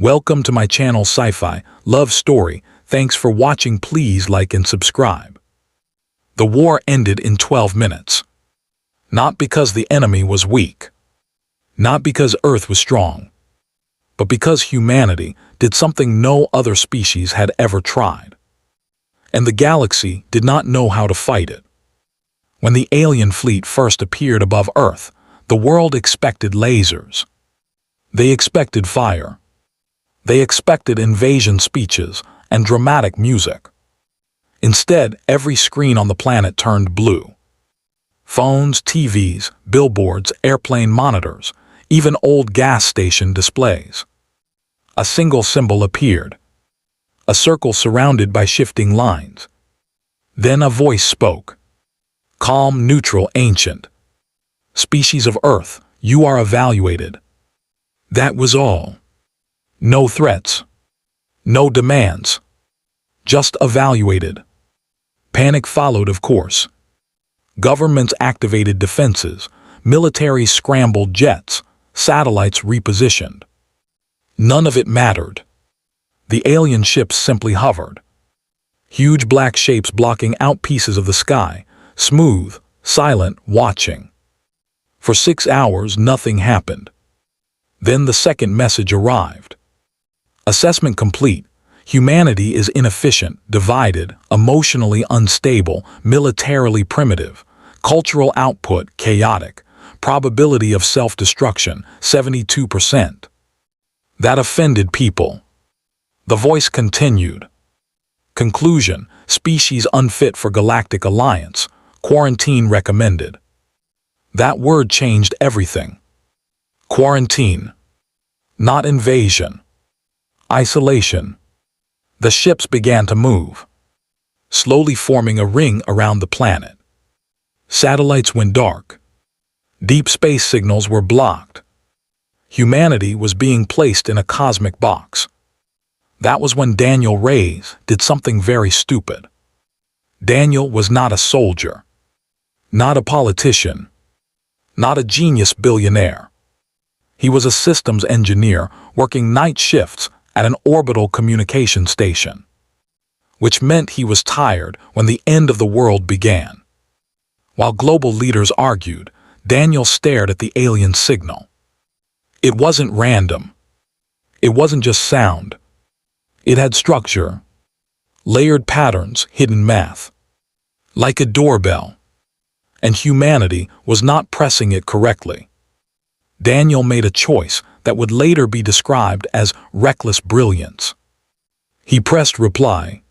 Welcome to my channel Sci-Fi Love Story. Thanks for watching. Please like and subscribe. The war ended in 12 minutes. Not because the enemy was weak. Not because Earth was strong. But because humanity did something no other species had ever tried. And the galaxy did not know how to fight it. When the alien fleet first appeared above Earth, the world expected lasers. They expected fire. They expected invasion speeches and dramatic music. Instead, every screen on the planet turned blue. Phones, TVs, billboards, airplane monitors, even old gas station displays. A single symbol appeared. A circle surrounded by shifting lines. Then a voice spoke. Calm, neutral, ancient. Species of Earth, you are evaluated. That was all. No threats. No demands. Just evaluated. Panic followed, of course. Governments activated defenses, militaries scrambled jets, satellites repositioned. None of it mattered. The alien ships simply hovered. Huge black shapes blocking out pieces of the sky, smooth, silent, watching. For 6 hours, nothing happened. Then the second message arrived. Assessment complete. Humanity is inefficient, divided, emotionally unstable, militarily primitive, cultural output chaotic, probability of self-destruction 72%. That offended people. The voice continued. Conclusion: species unfit for galactic alliance, quarantine recommended. That word changed everything. Quarantine. Not invasion. Isolation. The ships began to move, slowly forming a ring around the planet. Satellites went dark. Deep space signals were blocked. Humanity was being placed in a cosmic box. That was when Daniel Reyes did something very stupid. Daniel was not a soldier, not a politician, not a genius billionaire. He was a systems engineer working night shifts at an orbital communication station, which meant he was tired when the end of the world began. While global leaders argued, Daniel stared at the alien signal. It wasn't random. It wasn't just sound. It had structure, layered patterns, hidden math, like a doorbell. And humanity was not pressing it correctly. Daniel made a choice that would later be described as reckless brilliance. He pressed reply.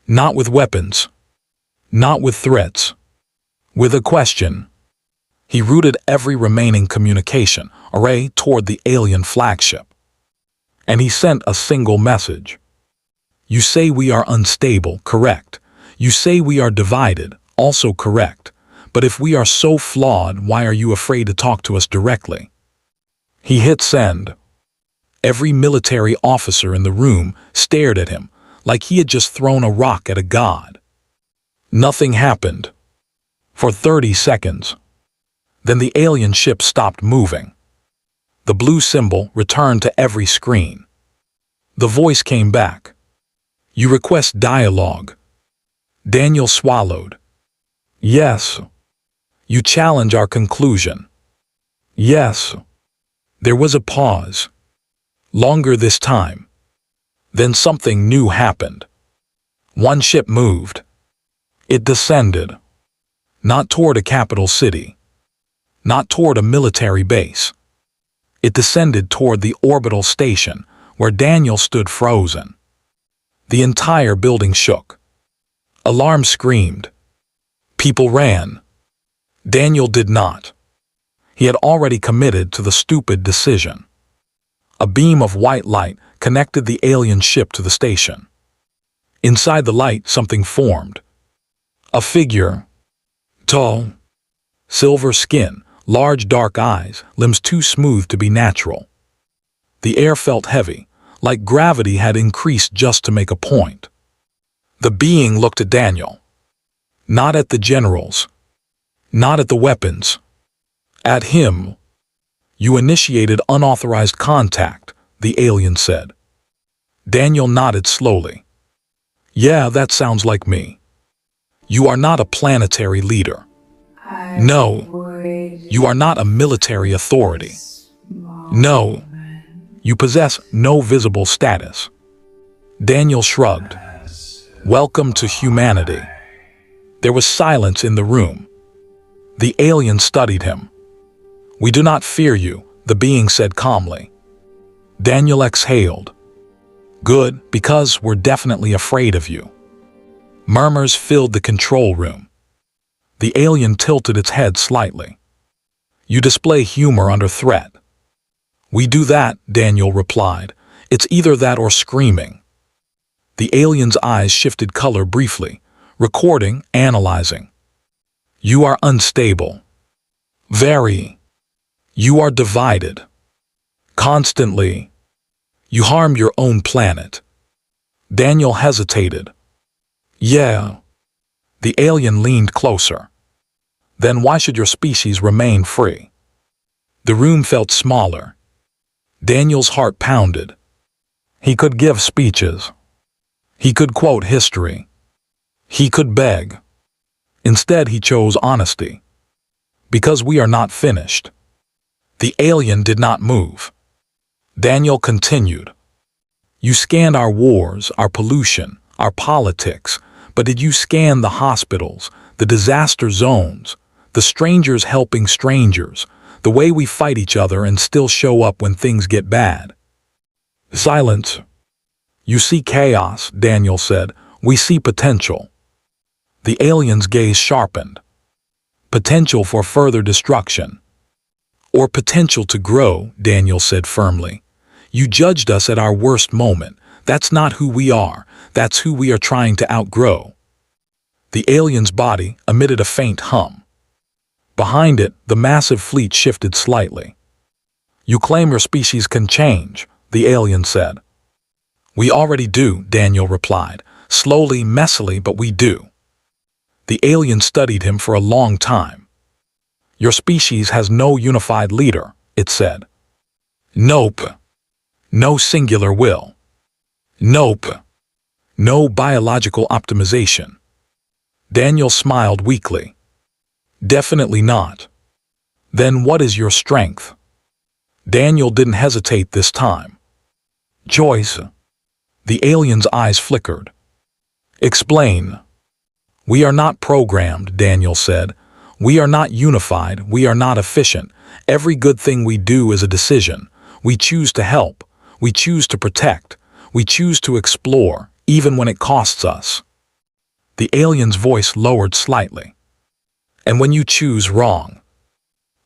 Not with weapons. Not with threats. With a question. He routed every remaining communication array toward the alien flagship. And he sent a single message. You say we are unstable, correct. You say we are divided, also correct. But if we are so flawed, why are you afraid to talk to us directly? He hit send. Every military officer in the room stared at him like he had just thrown a rock at a god. Nothing happened. For 30 seconds. Then the alien ship stopped moving. The blue symbol returned to every screen. The voice came back. You request dialogue. Daniel swallowed. Yes. You challenge our conclusion. Yes. There was a pause. Longer this time. Then something new happened. One ship moved. It descended. Not toward a capital city. Not toward a military base. It descended toward the orbital station where Daniel stood frozen. The entire building shook. Alarm screamed. People ran. Daniel did not. He had already committed to the stupid decision. A beam of white light connected the alien ship to the station. Inside the light, something formed. A figure. Tall. Silver skin, large dark eyes, limbs too smooth to be natural. The air felt heavy, like gravity had increased just to make a point. The being looked at Daniel. Not at the generals. Not at the weapons. At him. You initiated unauthorized contact, the alien said. Daniel nodded slowly. Yeah, that sounds like me. You are not a planetary leader. No, you are not a military authority. No, you possess no visible status. Daniel shrugged. Welcome to humanity. There was silence in the room. The alien studied him. We do not fear you, the being said calmly. Daniel exhaled. Good, because we're definitely afraid of you. Murmurs filled the control room. The alien tilted its head slightly. You display humor under threat. We do that, Daniel replied. It's either that or screaming. The alien's eyes shifted color briefly, recording, analyzing. You are unstable. Very. You are divided. Constantly. You harm your own planet. Daniel hesitated. Yeah. The alien leaned closer. Then why should your species remain free? The room felt smaller. Daniel's heart pounded. He could give speeches. He could quote history. He could beg. Instead, he chose honesty. Because we are not finished. The alien did not move. Daniel continued. You scanned our wars, our pollution, our politics, but did you scan the hospitals, the disaster zones, the strangers helping strangers, the way we fight each other and still show up when things get bad? Silence. You see chaos, Daniel said. We see potential. The alien's gaze sharpened. Potential for further destruction. Or potential to grow, Daniel said firmly. You judged us at our worst moment. That's not who we are. That's who we are trying to outgrow. The alien's body emitted a faint hum. Behind it, the massive fleet shifted slightly. You claim your species can change, the alien said. We already do, Daniel replied. Slowly, messily, but we do. The alien studied him for a long time. Your species has no unified leader, it said. Nope. No singular will. Nope. No biological optimization. Daniel smiled weakly. Definitely not. Then what is your strength? Daniel didn't hesitate this time. Choice. The alien's eyes flickered. Explain. We are not programmed, Daniel said. We are not unified. We are not efficient. Every good thing we do is a decision. We choose to help. We choose to protect. We choose to explore, even when it costs us. The alien's voice lowered slightly. And when you choose wrong?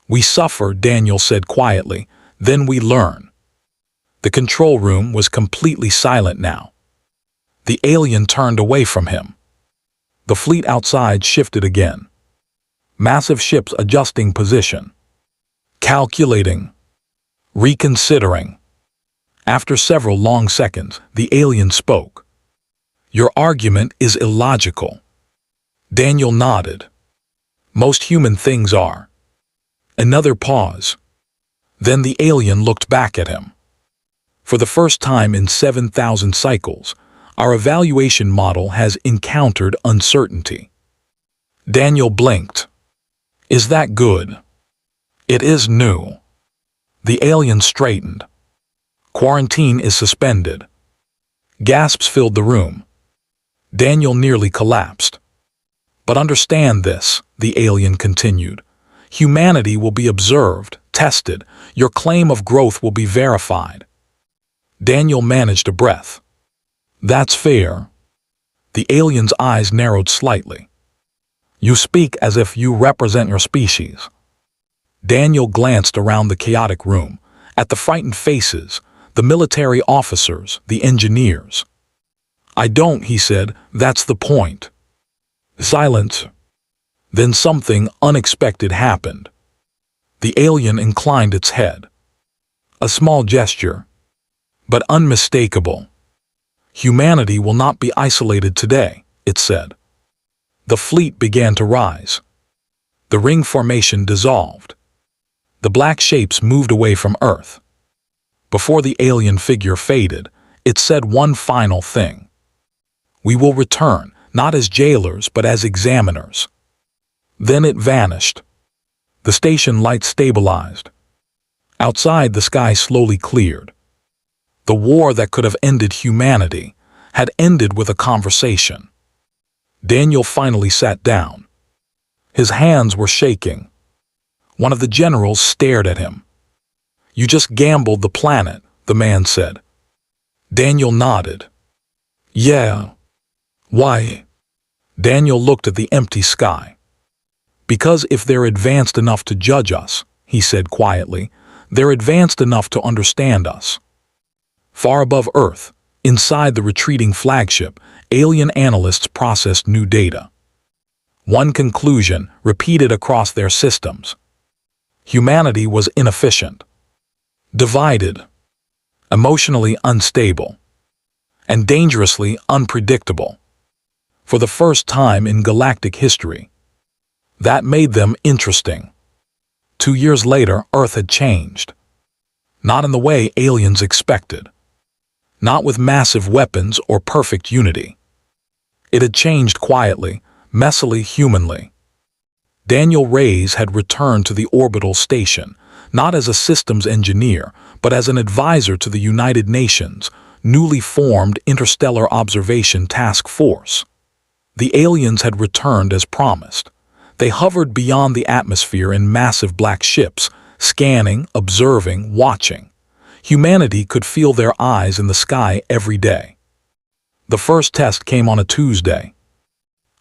We suffer, Daniel said quietly. Then we learn. The control room was completely silent now. The alien turned away from him. The fleet outside shifted again. Massive ships adjusting position. Calculating. Reconsidering. After several long seconds, the alien spoke. Your argument is illogical. Daniel nodded. Most human things are. Another pause. Then the alien looked back at him. For the first time in 7,000 cycles, our evaluation model has encountered uncertainty. Daniel blinked. Is that good? It is new. The alien straightened. Quarantine is suspended. Gasps filled the room. Daniel nearly collapsed. But understand this, the alien continued. Humanity will be observed, tested. Your claim of growth will be verified. Daniel managed a breath. That's fair. The alien's eyes narrowed slightly. You speak as if you represent your species. Daniel glanced around the chaotic room, at the frightened faces, the military officers, the engineers. I don't, he said, that's the point. Silence. Then something unexpected happened. The alien inclined its head. A small gesture, but unmistakable. Humanity will not be isolated today, it said. The fleet began to rise. The ring formation dissolved. The black shapes moved away from Earth. Before the alien figure faded, It said one final thing. We will return, not as jailers, but as examiners. Then it vanished. The station lights stabilized. Outside, the sky slowly cleared. The war that could have ended humanity had ended with a conversation. Daniel finally sat down. His hands were shaking. One of the generals stared at him. "You just gambled the planet," the man said. Daniel nodded. "Yeah." "Why?" Daniel looked at the empty sky. "Because if they're advanced enough to judge us," he said quietly, "they're advanced enough to understand us." Far above Earth, inside the retreating flagship, alien analysts processed new data. One conclusion repeated across their systems. Humanity was inefficient, divided, emotionally unstable, and dangerously unpredictable. For the first time in galactic history. That made them interesting. 2 years later, Earth had changed. Not in the way aliens expected. Not with massive weapons or perfect unity. It had changed quietly, messily, humanly. Daniel Reyes had returned to the orbital station, not as a systems engineer, but as an advisor to the United Nations' newly formed Interstellar Observation Task Force. The aliens had returned as promised. They hovered beyond the atmosphere in massive black ships, scanning, observing, watching. Humanity could feel their eyes in the sky every day. The first test came on a Tuesday.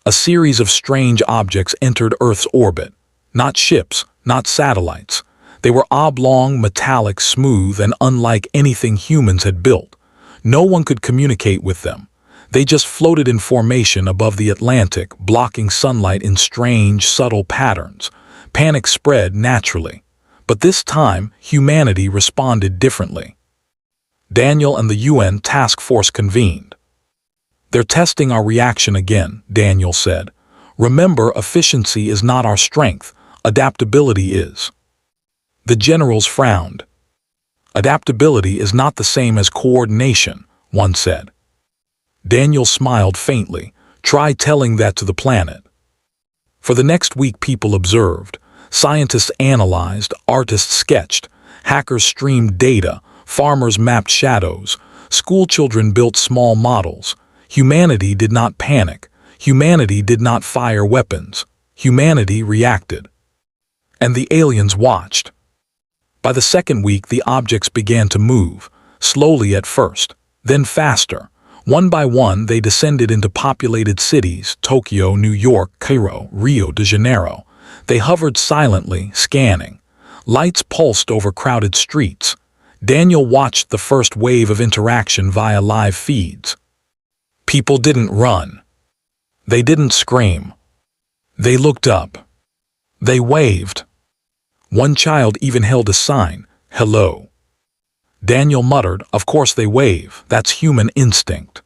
A series of strange objects entered Earth's orbit. Not ships, not satellites. They were oblong, metallic, smooth, and unlike anything humans had built. No one could communicate with them. They just floated in formation above the Atlantic, blocking sunlight in strange, subtle patterns. Panic spread naturally. But this time, humanity responded differently. Daniel and the UN task force convened. "They're testing our reaction again," Daniel said. "Remember, efficiency is not our strength. Adaptability is." The generals frowned. "Adaptability is not the same as coordination," one said. Daniel smiled faintly. "Try telling that to the planet." For the next week, people observed. Scientists analyzed, artists sketched, hackers streamed data, farmers mapped shadows, schoolchildren built small models. Humanity did not panic. Humanity did not fire weapons. Humanity reacted. And the aliens watched. By the second week, the objects began to move, slowly at first, then faster. One by one, they descended into populated cities: Tokyo, New York, Cairo, Rio de Janeiro. They hovered silently, scanning. Lights pulsed over crowded streets. Daniel watched the first wave of interaction via live feeds. People didn't run. They didn't scream. They looked up. They waved. One child even held a sign, "Hello." Daniel muttered, "Of course they wave. That's human instinct."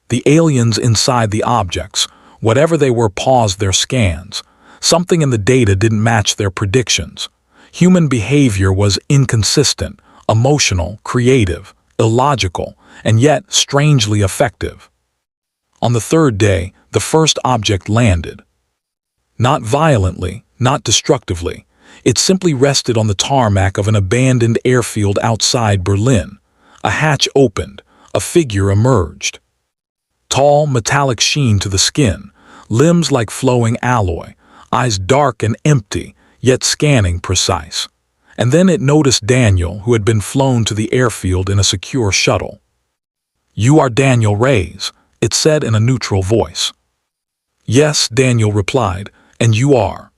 The aliens inside the objects, whatever they were, paused their scans. Something in the data didn't match their predictions. Human behavior was inconsistent, emotional, creative, illogical, and yet strangely effective. On the third day, the first object landed. Not violently, not destructively. It simply rested on the tarmac of an abandoned airfield outside Berlin. A hatch opened. A figure emerged. Tall, metallic sheen to the skin, limbs like flowing alloy, eyes dark and empty, yet scanning precise. And then it noticed Daniel, who had been flown to the airfield in a secure shuttle. "You are Daniel Reyes," it said in a neutral voice. "Yes," Daniel replied, "and you are?"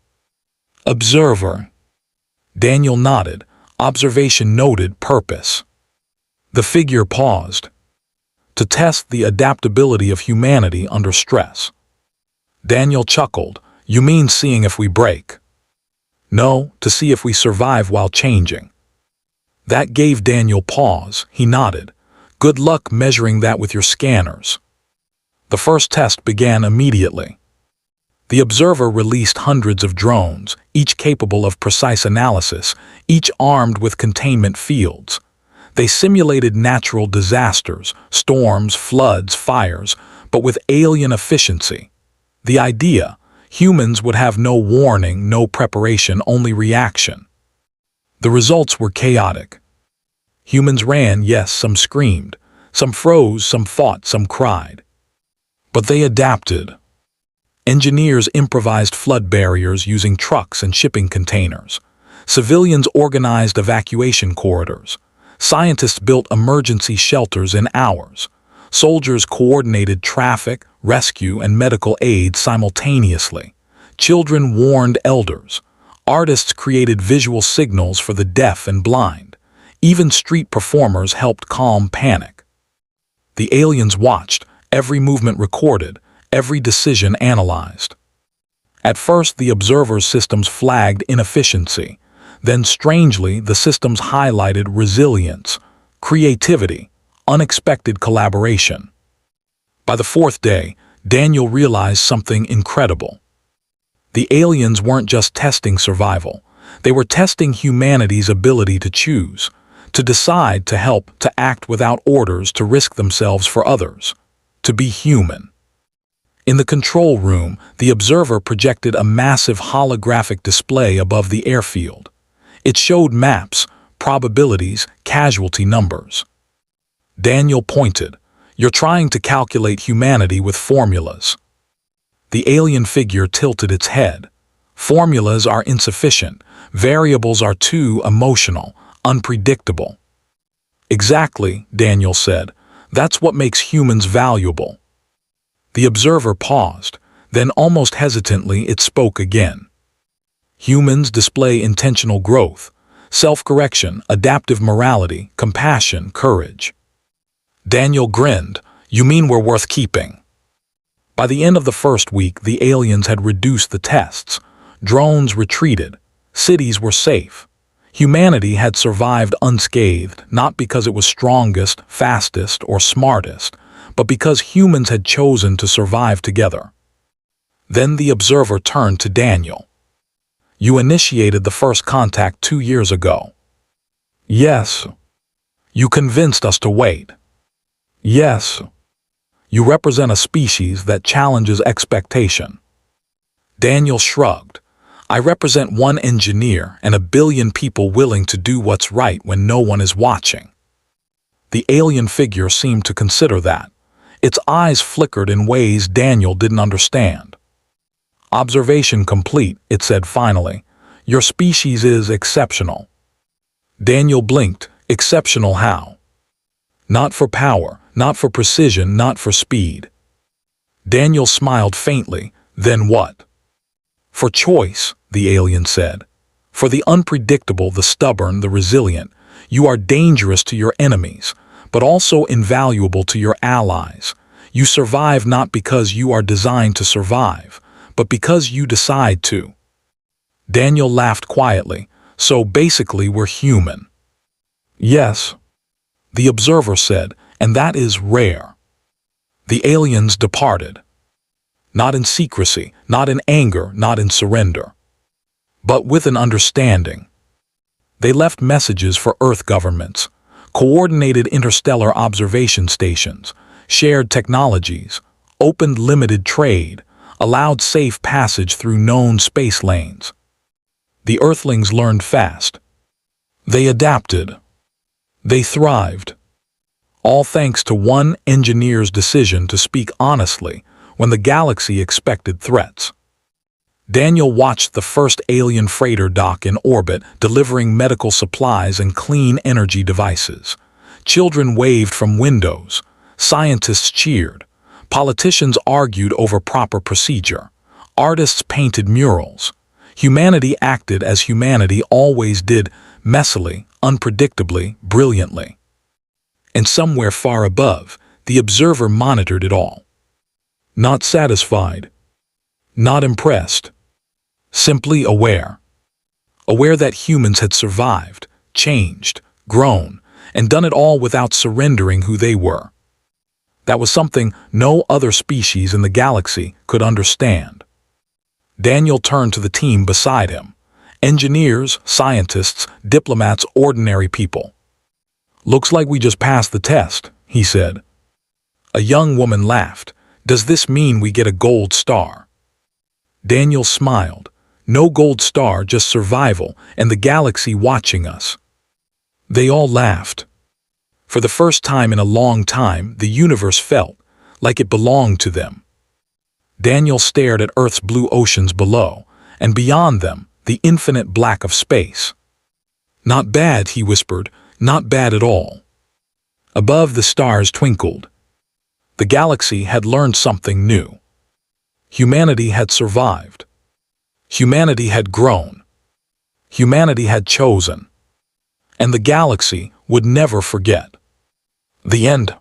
"Observer." Daniel nodded. Observation noted, purpose. The figure paused. To test the adaptability of humanity under stress. Daniel chuckled. "You mean seeing if we break?" "No, to see if we survive while changing." That gave Daniel pause. He nodded. "Good luck measuring that with your scanners." The first test began immediately. The observer released hundreds of drones, each capable of precise analysis, each armed with containment fields. They simulated natural disasters, storms, floods, fires, but with alien efficiency. The idea: humans would have no warning, no preparation, only reaction. The results were chaotic. Humans ran, yes, some screamed, some froze, some fought, some cried. But they adapted. Engineers improvised flood barriers using trucks and shipping containers. Civilians organized evacuation corridors. Scientists built emergency shelters in hours. Soldiers coordinated traffic, rescue, and medical aid simultaneously. Children warned elders. Artists created visual signals for the deaf and blind. Even street performers helped calm panic. The aliens watched, every movement recorded, every decision analyzed. At first, the observers' systems flagged inefficiency. Then, strangely, the systems highlighted resilience, creativity, unexpected collaboration. By the fourth day, Daniel realized something incredible. The aliens weren't just testing survival. They were testing humanity's ability to choose, to decide, to help, to act without orders, to risk themselves for others, to be human. In the control room, the observer projected a massive holographic display above the airfield. It showed maps, probabilities, casualty numbers. Daniel pointed. "You're trying to calculate humanity with formulas." The alien figure tilted its head. "Formulas are insufficient. Variables are too emotional, unpredictable." "Exactly," Daniel said. "That's what makes humans valuable." The observer paused. Then, almost hesitantly, it spoke again. "Humans display intentional growth, self-correction, adaptive morality, compassion, courage." Daniel grinned. "You mean we're worth keeping?" By the end of the first week, the aliens had reduced the tests. Drones retreated. Cities were safe. Humanity had survived unscathed, not because it was strongest, fastest, or smartest, but because humans had chosen to survive together. Then the observer turned to Daniel. "You initiated the first contact 2 years ago." "Yes." "You convinced us to wait." "Yes." "You represent a species that challenges expectation." Daniel shrugged. "I represent one engineer and 1 billion people willing to do what's right when no one is watching." The alien figure seemed to consider that. Its eyes flickered in ways Daniel didn't understand. "Observation complete," it said finally. "Your species is exceptional." Daniel blinked. "Exceptional how?" "Not for power, not for precision, not for speed." Daniel smiled faintly. "Then what?" "For choice," the alien said. "For the unpredictable, the stubborn, the resilient. You are dangerous to your enemies, but also invaluable to your allies. You survive not because you are designed to survive, but because you decide to." Daniel laughed quietly. "So basically we're human." "Yes," the observer said, "and that is rare." The aliens departed. Not in secrecy, not in anger, not in surrender, but with an understanding. They left messages for Earth governments, coordinated interstellar observation stations, shared technologies, opened limited trade, allowed safe passage through known space lanes. The Earthlings learned fast. They adapted. They thrived. All thanks to one engineer's decision to speak honestly when the galaxy expected threats. Daniel watched the first alien freighter dock in orbit, delivering medical supplies and clean energy devices. Children waved from windows. Scientists cheered. Politicians argued over proper procedure. Artists painted murals. Humanity acted as humanity always did, messily, unpredictably, brilliantly. And somewhere far above, the observer monitored it all. Not satisfied. Not impressed. Simply aware. Aware that humans had survived, changed, grown, and done it all without surrendering who they were. That was something no other species in the galaxy could understand. Daniel turned to the team beside him. Engineers, scientists, diplomats, ordinary people. "Looks like we just passed the test," he said. A young woman laughed. "Does this mean we get a gold star?" Daniel smiled. "No gold star, just survival and the galaxy watching us." They all laughed. For the first time in a long time, the universe felt like it belonged to them. Daniel stared at Earth's blue oceans below, and beyond them, the infinite black of space. "Not bad," he whispered, "not bad at all." Above, the stars twinkled. The galaxy had learned something new. Humanity had survived. Humanity had grown. Humanity had chosen. And the galaxy would never forget. The end.